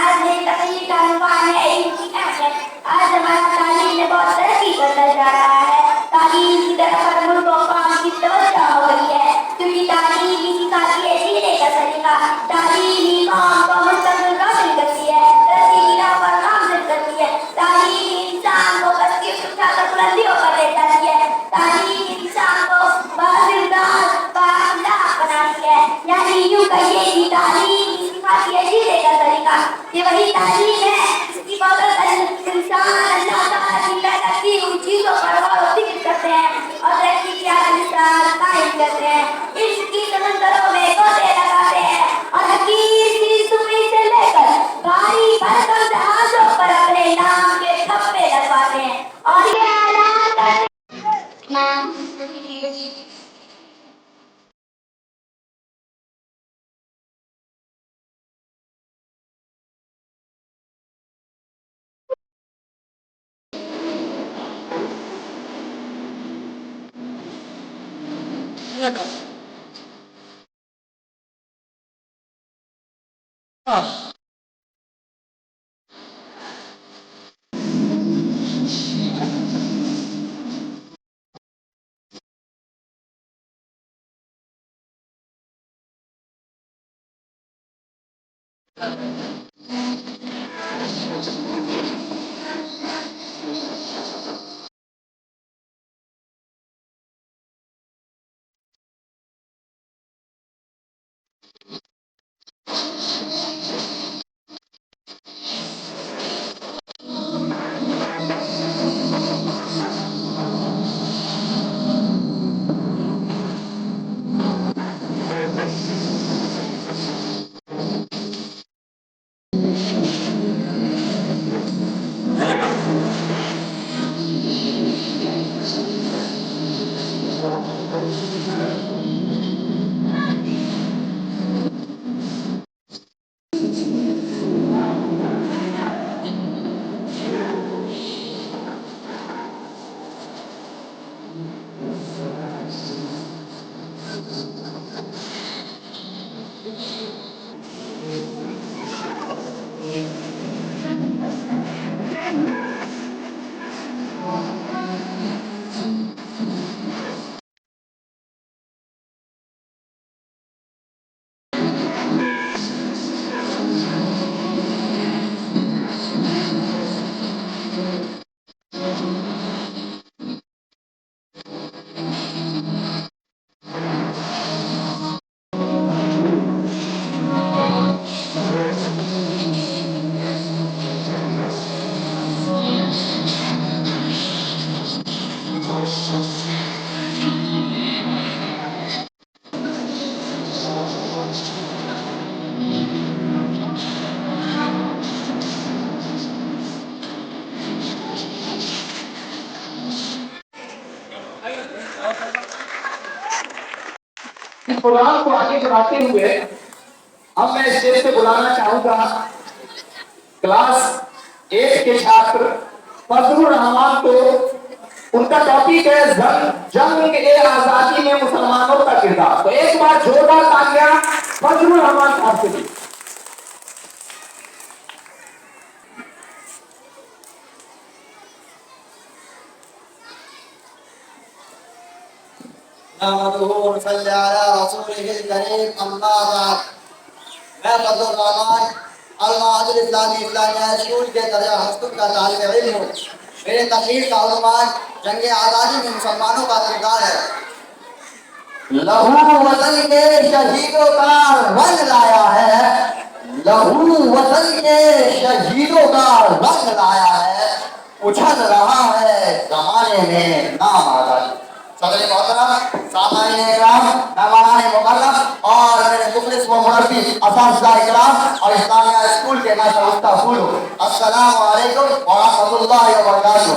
आज मैं तकलीफ का अनुमान है इनकी अहमियत। आज हमारा तालीम में बहुत तरक्की करता जा रहा है। तालीम की तरफ हर मुल्क और कौम की तवज्जो हो गई है, क्योंकि तालीम ही सिखाती है जीने का तरीका। तालीम ही कौम को मुस्तक़बिल रोशन करती है, तरक्की की राह पर गामज़द करती है। तालीम इंसान को कसके उठाकर बुलंदियों पर ले जाती है। तालीम इंसान को बाज़िंदार बाअखलाक बनाती है। यानी यूं कहिए कि तालीम ही सिखाती है जीने का तरीका। ये वही तालीम है जिसकी बदौलत इंसान अल्लाह ताला की पैदा की हुई चीज़ों पर गौर व फिक्र करते हैं और तरक्की की आला मिसाल कायम करते हैं। इसकी समंदरों में गोते लगाते हैं और हकीर की सुई से लेकर भारी भरकम जहाजों पर अपने नाम के ठप्पे लगवाते हैं और ये ऐलान करते इस प्रोग्राम को आगे बढ़ाते हुए अब मैं स्टेज पे बुलाना चाहूंगा क्लास 8 के छात्र फजलुर रहमान को। उनका टॉपिक है जंग ए आजादी में मुसलमानों का किरदार। तो एक बार जोरदार तालियां फजलुर रहमान साहब के लिए। मैं फजलुर रहमान अल-महादिर इस्लामी इस्लामिया स्कूल के दर्जा हस्तुक का तालिब इल्म हूँ। मेरे तकरीर का उन्वान जंग आज़ादी में मुसलमानों का किरदार है। लहू वतन के शहीदों का रंग लाया है, लहू वतन के शहीदों का रंग लाया है, उछल रहा है जमाने में नाम आज़ादी। सदर मोहतरम, सामाईन इकराम, मेहमानान मुकर्रम और मेरे मुखलिस व मुरब्बी असातिज़ा इकराम और इस्लामिया स्कूल के मैं समझता फूल हूँ। अस्सलामु अलैकुम व रहमतुल्लाहि व बरकातुहू।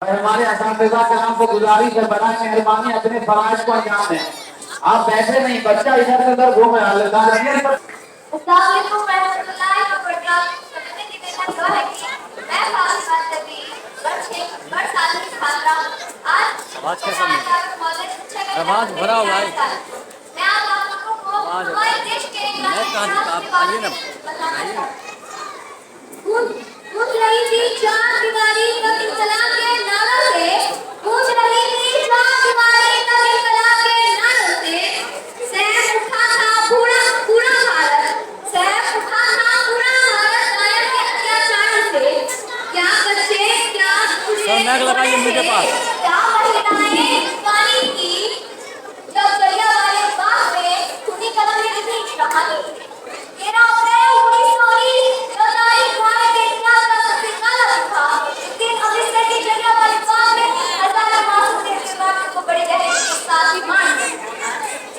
हमारे असातिज़ा कराम को गुजारिश है, बड़ा मेहरबानी अपने फराइज को अंजाम दें। आप बैठे नहीं, बच्चा इधर से उधर घूम रहा है। अस्सलाम वालेकुम रहमतुल्लाहि व बरकातहू। सबसे की मेरा दुआ है कि मैं फातिमा नबी बड़ साल की छात्रा आज आवाज कैसा नहीं? आवाज भरा हुआ है। मैं आप लोगों को हमारे देश के मैं कहाँ से आप आइए ना, आइए ना। पूछ रही थी चार दीवारी तक इंकलाब के नारों से, पूछ रही थी चार दीवारी तक इंकलाब के नारों से, सैफ उठा था पूरा पूरा भारत, सैफ उठा था पूरा भारत कायम के अत्याचार से। क्या बच्चे क्या बूढ़े सर मैग लगाइए मुझे पास। क्या महिलाएं पानी की जब जलियांवाले बाग में खूनी कलम में लिखी कहानी। 13 अप्रैल 1919 जो तारीख भारत के इतिहास का सबसे काला दिन था। इस दिन अमृतसर की जलियांवाले बाग में हजारों मासूम देशवासियों को बड़ी दहशत के साथ ही मार दिया गया।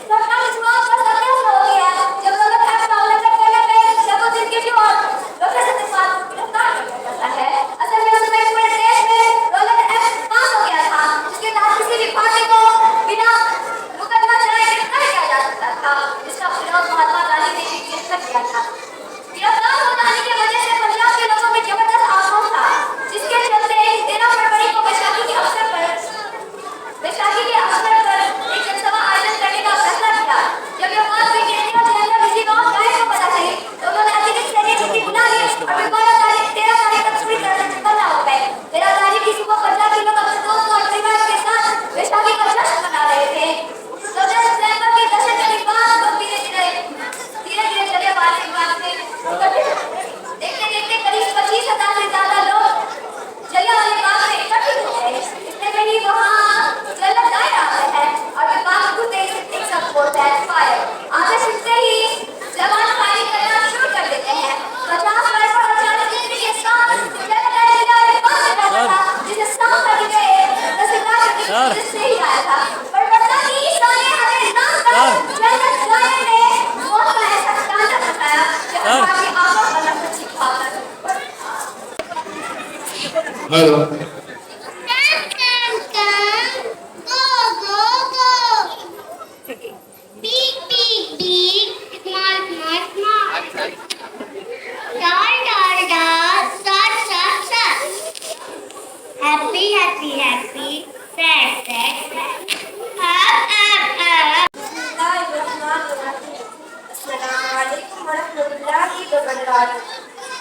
सबका विश्वास पर सत्य हो गया जब लोग फैसला उल्लंघन करने पे जब दिन के भी और लोग सत्यवाद को गिरफ्तार किया जाता है। असल में उसमें पूरे देश में रोलर एक्ट पास हो गया था जिसके तहत किसी भी पार्टी को बिना मुकदमा चलाए गिरफ्तार किया जा सकता था, जिसका विरोध महात्मा गांधी ने भी किया था। गिरफ्तार हो जाने की वजह से पंजाब के लोगों में जबरदस्त आक्रोश था, जिसके चलते 13 फरवरी को बैसाखी के अवसर पर एक जनसभा आयोजन करने का फैसला किया। जब ये बात हुई कि इंडिया के अंदर किसी गांव गाय को पता चली तो उन्होंने अतिरिक्त सैनिक की बुला ली और 13 तारीख तक पूरी तरह से निकलना हो गए। 13 तारीख की सुबह पंजाब के लोग अपने दोस्तों और परिवार के साथ बैसाखी का जश्न मना रहे थे। 14 सितंबर की दशहरे के बाद लोग धीरे धीरे जलियांवाले बाग से देखते देखते करीब 25,000 से ज्यादा लोग जलियांवाले बाग में इकट्ठे हो गए। इसमें कहीं वहाँ जलत दायरा आता है और ये बाग खुद एक सब बोलता है फायर। आगे सुनते ही जवान फायरिंग करना शुरू कर देते हैं। 50 राइफल और 40 जितने के साथ जलत दायरा में बाग में बैठा था, जिसे सांप लग गए तहसीलदार के जिससे ही आया था। पर पता नहीं साले हमें नाम कर जलत दायरा ने मौत का ऐसा तांडव मचाया कि हमारी आंखों पर नफरत छिपाकर hello Happy, happy, happy, sad, sad, sad. अस्सलामुअलैकुम वरहमतुल्लाहि वबरकातुहू।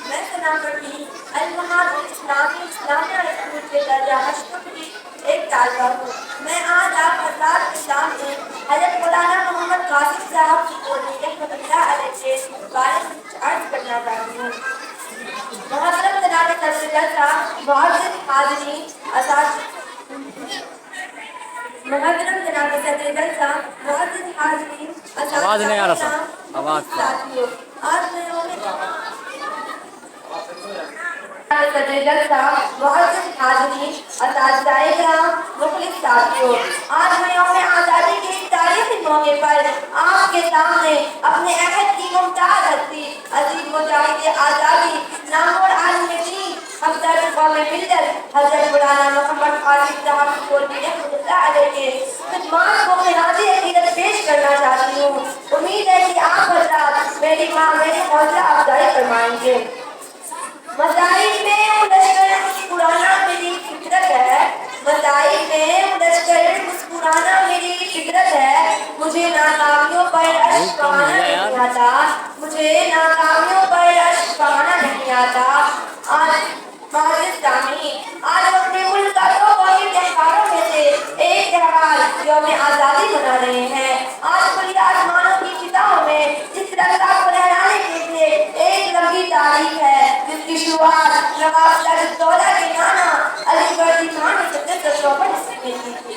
मैं सना पढ़ी अल-महाद इस्लामिया स्कूल के दर्जा हश्म की एक तालिबा हूँ। मैं आज आप हज़रात के सामने हज़रत मौलाना मोहम्मद कासिम साहब की बोली रहमतुल्लाह अलैह के बारे में कुछ अर्ज़ करना चाहती हूँ। मोहतरम जनाब सदर जलसा, मुअज़्ज़िज़ हाज़रीन, मोहतरम जनाब सदर जलसा, मुअज़्ज़िज़ हाज़रीन, आवाज नहीं आ रहा सर, आवाज साथियों, आज मैं सदर जलसा, मुअज़्ज़िज़ हाज़रीन, असातिज़ाए किराम, मुख़लिस साथियों, आज मैं यौम आज़ादी के इस तारीख़ी मौके पर आपके सामने अपने अहद की मुमताज़ हस्ती अज़ीज़ मुजाहिद आज़ादी नामवर आलिम दीन हमदर्द क़ौमे मिल्लत हज़रत मौलाना मोहम्मद कासिम साहब की बोली रहमतुल्लाह अलैह के खिदमात को ख़िराज अक़ीदत पेश करना चाहती हूँ। उम्मीद है कि आप हज़रात मेरी हौसला अफ़ज़ाई फरमाएंगे। मसाइल में उलझकर मुस्कुराना मेरी फितरत है, मसाइल में उलझकर मुस्कुराना मेरी फितरत है। मुझे नाकामियों पर अश्क बहाना नहीं आता, मुझे नाकामियों पर अश्क बहाना नहीं आता। आज अपने मुल्क का 2 कौमी त्योहारों में से एक त्योहार यौम आज़ादी मना रहे हैं। आज खुली आसमानों की फिजाओं में इस रंगा को लहराने के लिए एक लंबी तारीख है, जिसकी शुरुआत नवाब सिराजुद्दौला के नाना अली वर्दी खान ने 1754 ईस्वी में की थी।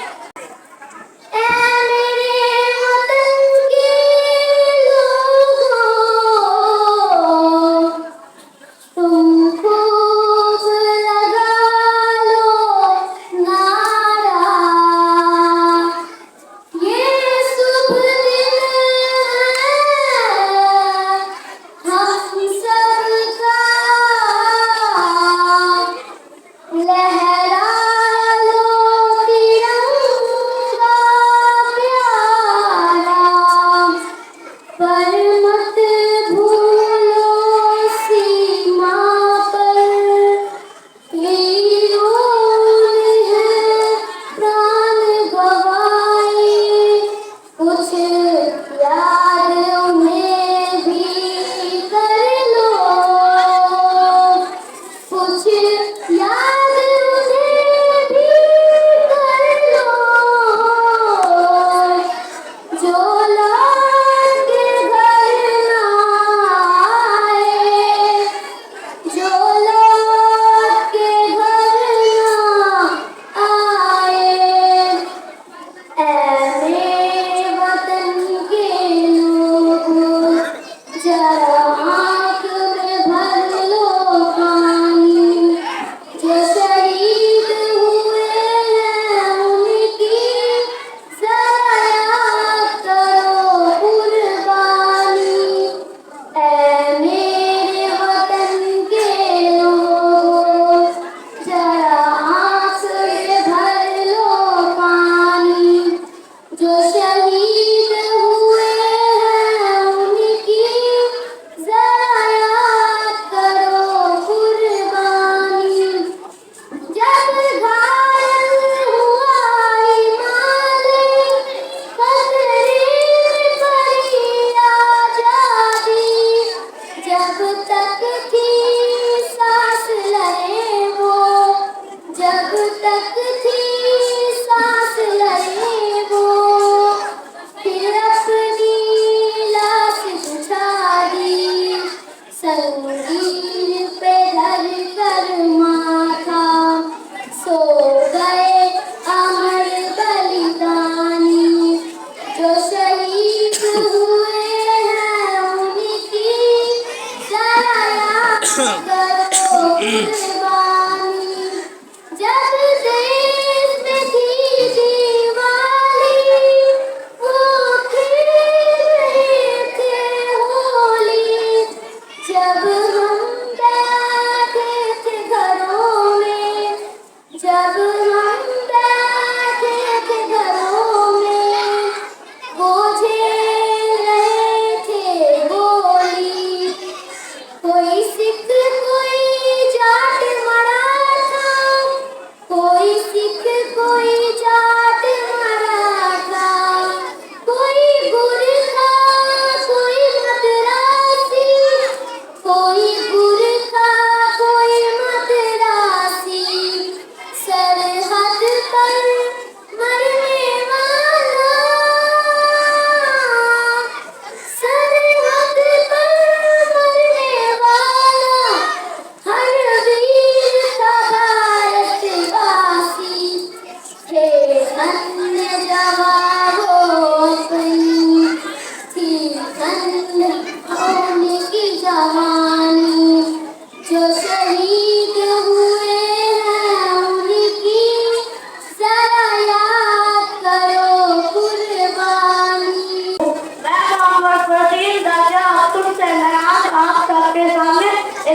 कुर्बानी जब देश में थी दिवाली वो खेल रहे थे होली जब हम बैठे थे घरों में जब हम बैठे थे घरों में वो झेल रहे थे गोली कोई सिख कोई जाट मराठा कोई सिख कोई जाट मराठा कोई गुरखा कोई मद्रासी कोई गुरखा कोई मद्रासी सरहद पर मरने वाला सरहद पर मरने वाला हर वीर का भारतवासी थे अन्य जवानों की थी अन्य होने की जवानी जो शहीद हुए हैं उनकी जरा याद करो कुर्बानी। मैं मोहम्मद फजील दाजा अब्दुल से मैं आज आप सबके सामने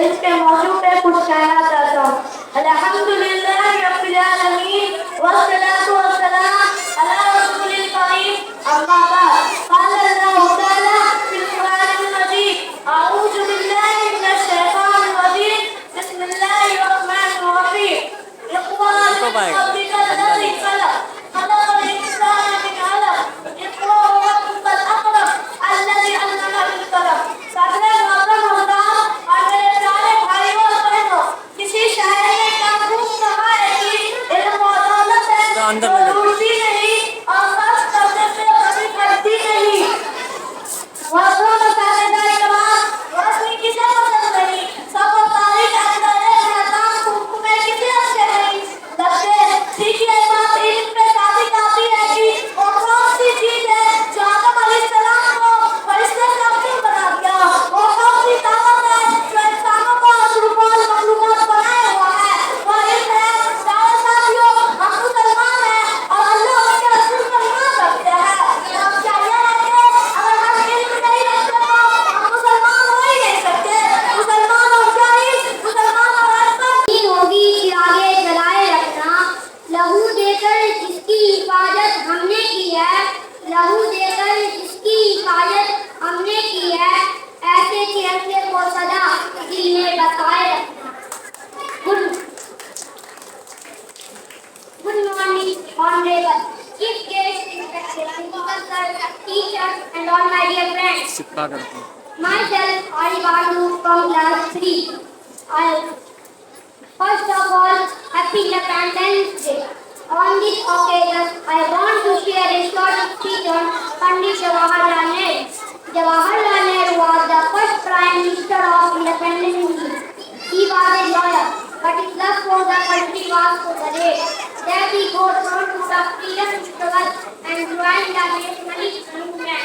इसके मौजू पे कुछ कहना चाहता हूँ। अल्हम्दुलिल्लाह रब्बिल आलमीन वस्सलातु वस्सलाम अला रसूलिल करीम अम्मा बाद क़ाल अल्लाहु तआला फिल कुरानिल मजीद अऊज़ु बिल्लाहि मिनश शैतानिर रजीम बिस्मिल्लाहिर रहमानिर रहीम इक़रा रब्बिकल लज़ी खलक़ खलक़ल इंसान मिन अलक़ इक़रा व रब्बुकल अकरम अल्लज़ी अल्लम बिल कलम। सादरे मोहतरम हुज़ार और मेरे प्यारे भाइयों और बहनों, किसी शायर ने क्या खूब कहा है कि इल्म और दौलत है जो रूठी नहीं और खर्च करने से कभी घटती नहीं। मोहतरम साथीदार इकराम, रोशनी किसे पसंद नहीं, सब तारीख अंदर महताब कुमकुम में किसे अच्छे नहीं लगते। सीखिए बात इल्म पे साबित आती है कि वो कौन सी चीज है जो आदम अलैहिस्सलाम को फरिश्ते से अफजल बना दिया, वो कौन सी ताकत है जो इंसानों को अशरफुल मखलूकात बनाए हुआ है। वो इल्म है प्यारे साथियों, हम मुसलमान हैं और अल्लाह और उसके रसूल पर ईमान रखते हैं। हम चाहिए है कि अगर हम इल्म नहीं रखते तो हम मुसलमान हो ही नहीं सकते। मुसलमान और जाहिल, मुसलमान और अनपढ़ होगी चिरागे जलाए रखना, लहू देकर जिसकी हिफाजत हमने की है, लहू देकर जिसकी हिफाजत हमने की है, ऐसे तिरंगे को सदा दिल में बसाए रखना। Good morning, honorable chief guest, respected principal sir, teachers, and all my dear friends. Myself, Aribalu from class 3. First of all, happy Independence Day. On this occasion, I want to share a short speech on Pandit Jawaharlal Nehru. Jawaharlal Nehru was the first Prime Minister of independent India. He was a lawyer, but his love for the country was so great that he got on to the freedom struggle and joined the nationalist movement.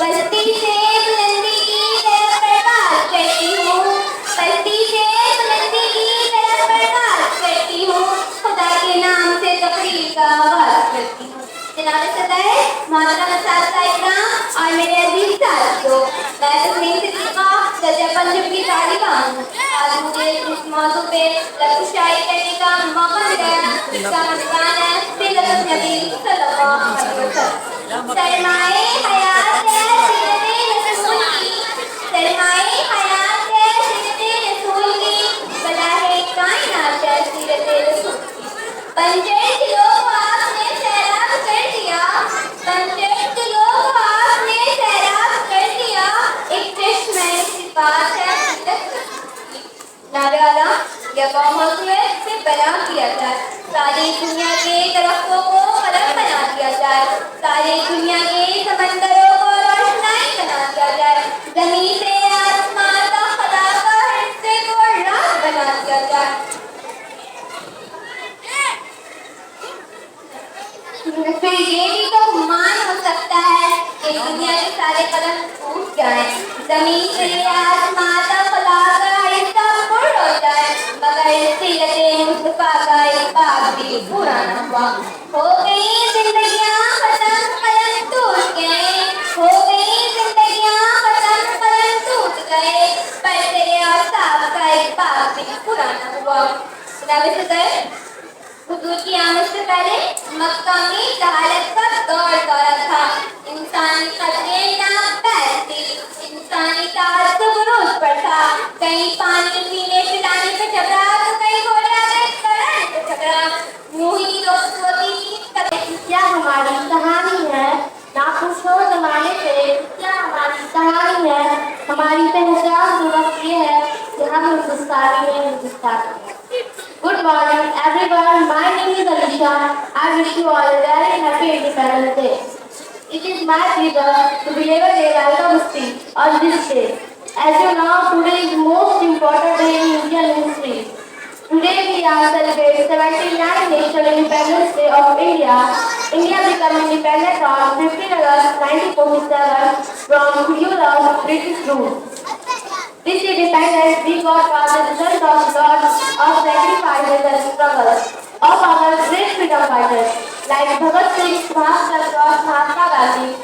बस्ती से बुलंदी की तरफ प्रकाश करती हूँ, बस्ती से बुलंदी की तरफ प्रकाश करती हूँ, खुदा के नाम से तकरीर का आगाज करती हूँ। जनाब सदर, मोहतरम साथिया इकराम और मेरे अजीज साथियों, मैं तस्नीम सिद्दीक़ा दर्जा पंजब की तालिबा हूँ। आज मुझे इस मौजू पे लफ्ज़ शायरी करने का मौका मिला, जिसका मज़मून है सीरत नबी सल्लल्लाहु अलैहि वसल्लम। सरमाए हयात है सीरत रसूल की, सरमाए हयात है सीरत रसूल की, बलाए कायनात है सीरत रसूल की। पंचेत लोग आपने सैराब कर दिया, पंचेत लोग आपने सैराब कर दिया, एक चश्मे सिफात है नाराला या मौजूद से बयान किया जाए। सारी दुनिया के दरख्तों को कलम बना दिया जाए, सारी दुनिया के समंदरों को रोशनाई बना दिया जाए, जमीन से आसमान का खुदा का हिस्से को रात बना दिया जाए। फिर ये भी तो गुमान हो सकता है कि दुनिया के सारे कदम टूट जाए, जमीन से आसमां तक खुला का हिस्सा मुड़ हो जाए, मगर सीरते मुस्तफा का एक बात भी पूरा न हुआ। हो गई जिंदगियां खत्म, कलम टूट गए, हो गई जिंदगियां खत्म, कलम टूट गए, पर तेरे और साहब का एक बात भी पूरा न हुआ। हुजूर की आमद से पहले मक्का में जहालत का दौर दौरा था। इंसानी कदरें नापैद थी, इंसानी ताज्जुब उरूज पर था। कहीं पानी पीने पिलाने पे झगड़ा तो कहीं घोड़े आगे चढ़ाने पे झगड़ा। यूं ही रोज होती थी। क्या हमारी कहानी है? ना पूछो जमाने से, क्या हमारी कहानी है? हमारी पहचान सिर्फ ये है कि हम हिंदुस्तानी हैं, हिंदुस्तानी। Good morning, everyone. My name is Alisha. I wish you all a very happy Independence Day. It is my pleasure to deliver a welcome speech on this day. As you know, today is the most important day in Indian history. Today we are celebrating 79th National Independence Day of India. India became independent on 15 August 1947 from Europe's British rule. This independence we got was the result of lots of sacrifices and struggles of our great freedom fighters like Bhagat Singh, Subhash Chandra Bose, Mahatma Gandhi.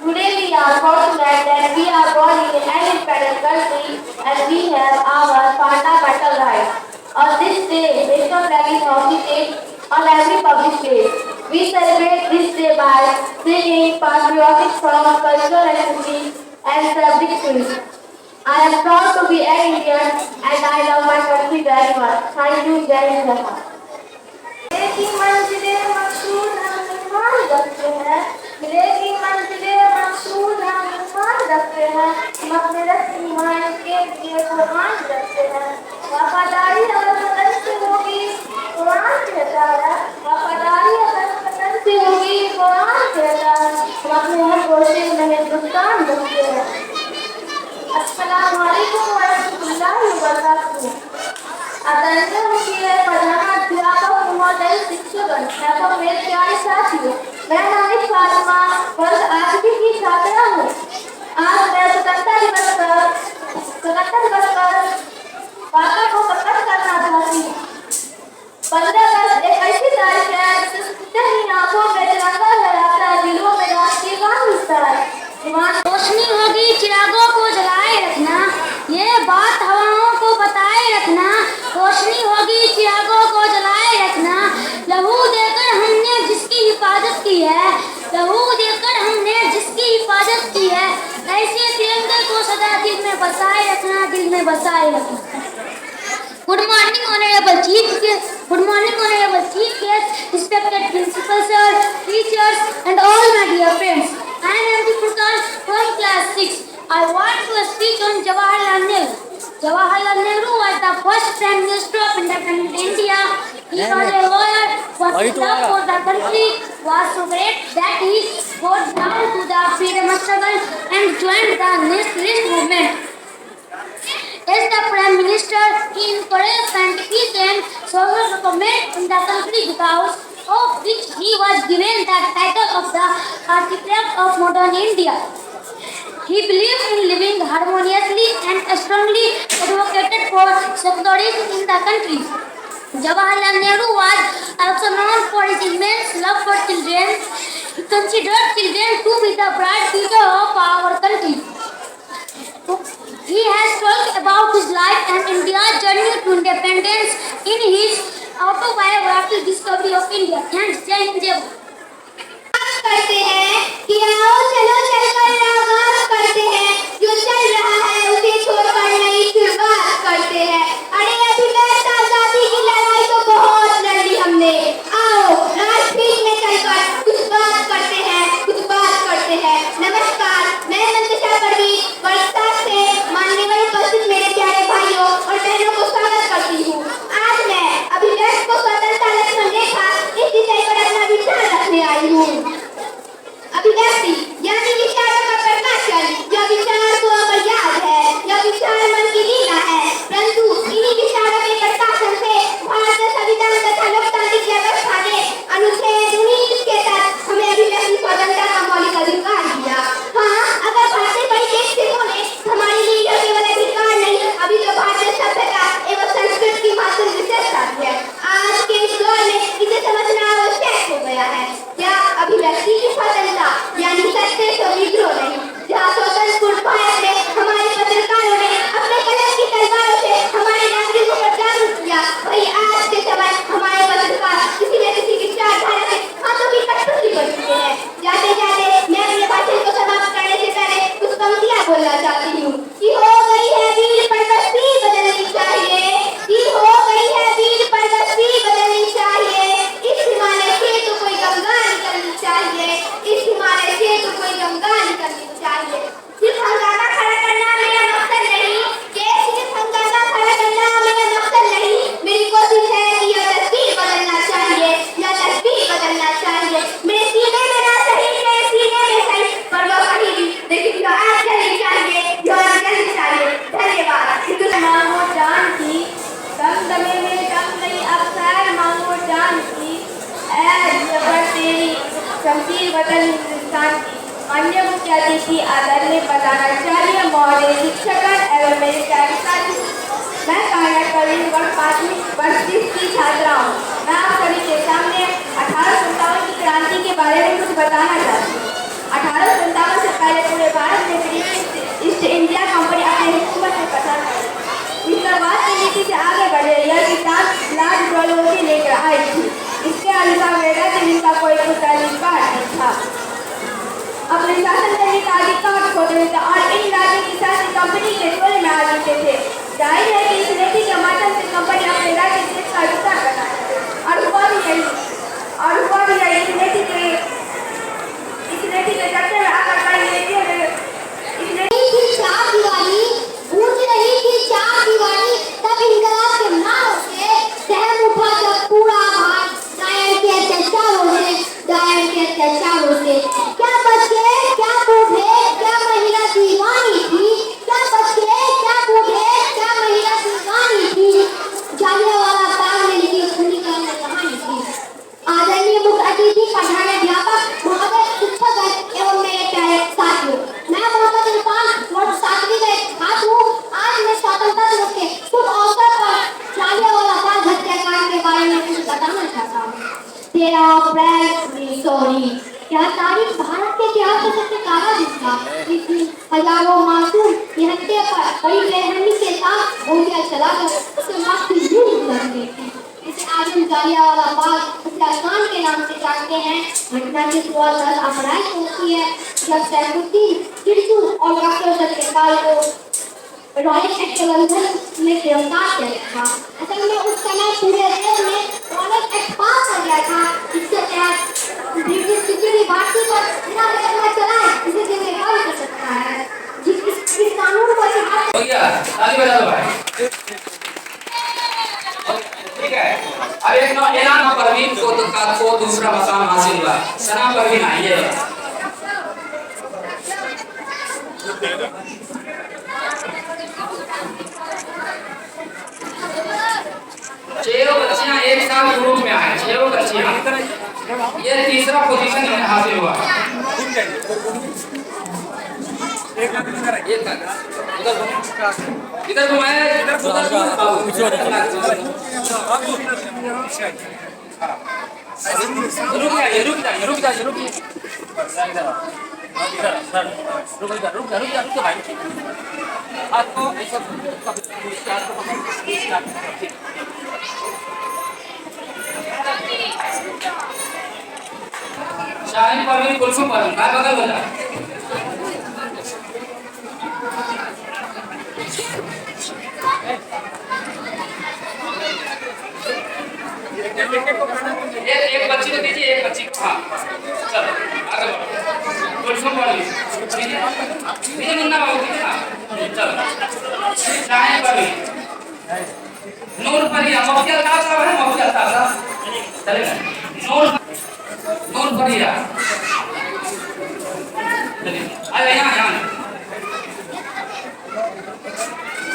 Today we are fortunate that we are born in an independent country and we have our fundamental rights. On this day, national flag is hoisted on every public place. We celebrate this day by singing patriotic songs, cultural activities, and celebrating. I am proud to be an Indian and I love my country very much. Thank you, Jai Hind. मिलेगी मंजिलें मकसूद हम ईमान रखते हैं, मिलेगी मंजिलें मकसूद हम ईमान रखते हैं, मग़फ़िरत ईमान के लिए कुर्बान रखते हैं। वफादारी अगर वतन से होगी कुरान कहता है, वफादारी अगर वतन से होगी कुरान कहता है, हम अपने हर कोशिश में हिंदुस्तान रखते हैं। अस्सलाम वालेकुम वरहमतुल्लाहि वबरकातुहू। आदरणीय मुख्य प्रधानाध्यापक महोदय, शिक्षकगण एवं मेरे प्यारे साथियों, मैं नानिक फातिमा वर्ग 8वीं की छात्रा हूँ। आज मैं स्वतंत्रता दिवस पर वार्ता को प्रकट करना चाहती हूँ। 15 अगस्त एक ऐसी तारीख है जिससे ही आंखों में तिरंगा लहराता है, दिलों में राष्ट्रीय गान बजता है। रोशनी होगी चिरागों को जलाए रखना, ये बात हवाओं को बताए रखना। रोशनी होगी चिरागों को जलाए रखना, लहू देकर हमने जिसकी हिफाजत की है, लहू देकर हमने जिसकी हिफाजत की है, ऐसे तिरंगे को सदा दिल में बसाए रखना, दिल में बसाए रखना। Good morning, honorable chief guest. Good morning, honorable chief guest, respected principal sir, teachers, and all my dear friends. I am MD Furqan from class 6. I want to speak on Jawaharlal Nehru. Jawaharlal Nehru was the first Prime Minister of independent India. He was a lawyer, but his love for the country was so great that he got down to the freedom struggle and joined the nationalist movement. As the Prime Minister, he encouraged scientific and social reform in the country, because of which he was given the title of the architect of modern India. He believed in living harmoniously and strongly advocated for secularism in the country. Jawaharlal Nehru was also known for his immense love for children. He considered children to be the bright future of our country. He has talked about his life and India's journey to independence in his autobiography Discovery of India. Thanks, Jai Hind, Jai Bharat. करते हैं कि आओ चलो चलकर आगाज करते हैं, जो चल रहा है उसे छोड़कर नई शुरुआत करते हैं। अरे अभी तक आजादी की लड़ाई तो बहुत लड़ी हमने, आओ राजपीठ में चलकर कुछ बात करते हैं। नमस्कार, मैं मंतशा परवीन वर्षा से माननीय उपस्थित मेरे प्यारे भाइयों और बहनों को स्वागत करती हूँ। आज मैं अभिव्यक्त को स्वतंत्रता लक्ष्मण रेखा इस विषय पर अपना विचार रखने आई हूँ। अभिव्यक्ति शमशीर वतन हिंदुस्तान की अन्य मुख्य अतिथि आदरणीय प्रधानाचार्य महोदय, शिक्षकगण एवं मेरे प्यारे साथी, मैं कायनात प्रवीण वर्ष 30 की छात्रा हूँ। मैं आप सभी के सामने 1857 की क्रांति के बारे में कुछ बताना चाहती हूँ। 1857 से पहले पूरे भारत में ब्रिटिश ईस्ट इंडिया कंपनी अपनी हुकूमत में पसंद है। विस्तारवाद की नीति से आगे बढ़े यह सिद्धांत लॉर्ड डलहौजी लेकर आई थी। इसके अनुसार वेदा जमीन का कोई उत्तराधिकार नहीं था, अपने शासन करने का अधिकार खोते थे और इन राज्यों की शासन कंपनी के टोले में आ चुके थे। जाहिर है कि इस नीति के माध्यम से कंपनी अपने राज्य देश का विस्तार करना चाहती और हुआ भी यही इस नीति के चक्कर में आकर कई चार दीवानी गूंज रही थी, चार दीवानी तब इनकलाब के नारों से सहम उठा जब पूरा भारत दायर के अत्याचारों से। क्या बच्चे क्या बूढ़े क्या महिला दीवानी थी, क्या बच्चे क्या बूढ़े क्या महिला दीवानी थी, जालियांवाला बाग में लिखी खुली कहानी थी। आदरणीय मुख्य अतिथि, प्रधानाध्यापक महोदय, शिक्षक एवं मेरे प्यारे साथियों, मैं मोहम्मद इरफान वर्ष 7वीं का एक छात्र हूँ। आज मैं स्वतंत्रता दिवस के शुभ अवसर पर जालियांवाला बाग हत्याकांड के बारे में कुछ बताना चाहता हूँ। 13 अप्रैल 1919 यह तारीख भारत के इतिहास का सबसे काला दिन था। इस दिन हजारों मासूम निहत्थे पर बड़ी बेरहमी के साथ गोलियां चलाकर उसे मौत की नींद लग गई थी। इसे आज हम जालियांवाला बाग हत्याकांड के नाम से जानते हैं। घटना की शुरुआत 10 अप्रैल को होती है, जब सैफुद्दीन किरचू और डॉक्टर सत्यपाल को रॉयल एक्ट के उल्लंघन में गिरफ्तार किया गया था। असल में उस समय पूरे देश में रॉयल एक्ट पास हो गया था, इसके तहत ब्रिटिश किसी भी भारतीय पर बिना मुकदमा चलाए इसे गिरफ्तार कर सकता है। इस कानून को हो गया, ताली बजा दो भाई। ठीक है, अब एक एलान परवीन को दूसरा मकाम हासिल हुआ। सना परवीन आइए। छह बच्चियां एक साथ ग्रुप में आए, 6 बच्चियां, ये तीसरा पोजीशन इन्हें हासिल हुआ। इधर घुमाए, रुक जाइए भाई। आपको शाहीन परवीन कुलसुम परवीन काय बघा बोला। एक बच्ची को दीजिए, एक बच्ची को। हाँ चलो आगे बढ़ो। कुलसुम परवीन दीजिए, मुन्ना बाबू दीजिए। चलो शाहीन परवीन, नूर परिया, मौकिया साहब है, मौकिया साहब चलेगा। नूर परिया अरे यहाँ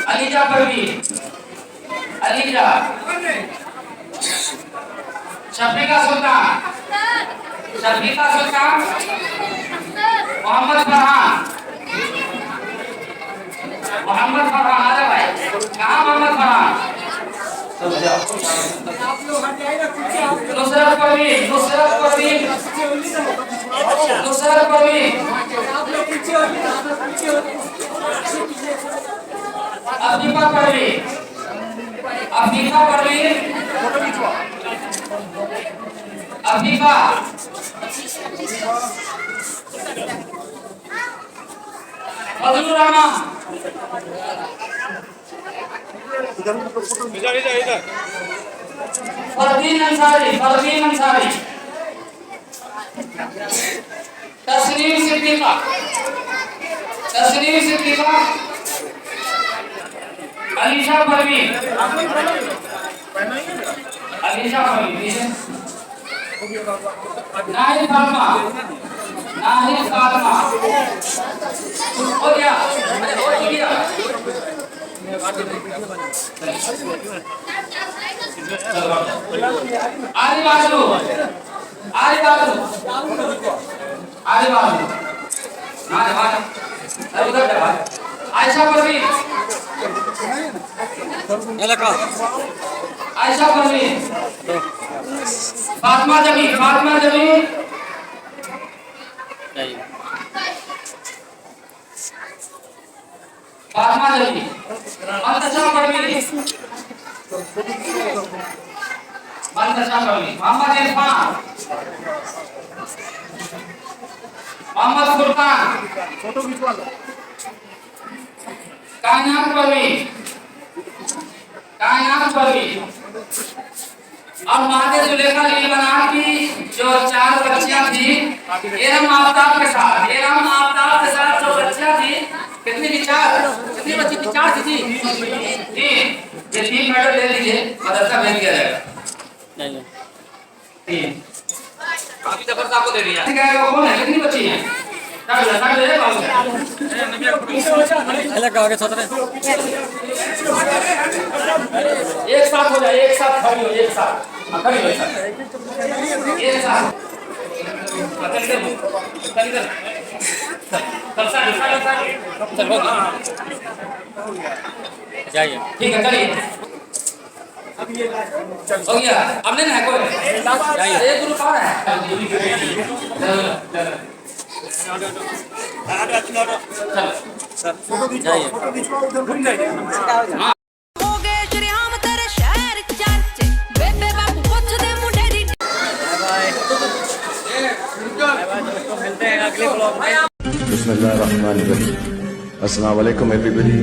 अलीजा परवीन, अलीजा, शफीका सुल्तान, मोहम्मद फरहान, आ जा भाई। कहाँ मोहम्मद फरहान? नुसरत परवीन, अफीफा परवीन, अफीफा, फजलुर रहमान, फरदीन अंसारी, तस्नीम सिद्दीका, अलीशा परवीन, नाहिद फातिमा, हो गया। आरी बाजू, आगे बात ना बात उधर जा आयशा परवीन आयशा परवीन फातिमा जमीन फातिमा जमीन मंतशा परवीन मोहम्मद इरफान मोहम्मद फुरकान कायनात परवीन और मादे जुलेखा लीबना की जो 4 बच्चियां थी एरम आफ्ताब के साथ जो बच्चियां थी कितनी थी 4 कितनी बच्ची थी 4 थी 3 ये 3 मेडल ले लीजिए मदरसा भेज दिया जाएगा 3 अभी जबरदस्त आपको दे दिया ठीक है वो कौन है कितनी बच्ची हैं काट दे बाबू अलग आगे सोच रहे एक साथ हो जाए एक साथ खड़ी हो एक साथ खड़ी हो एक साथ जाइए ठीक है चलिए हो गया अब नहीं है कोई जाइए एक ग्रुप आ रहा है जाइए Bismillahirrahmanirrahim. Assalamu alaikum everybody.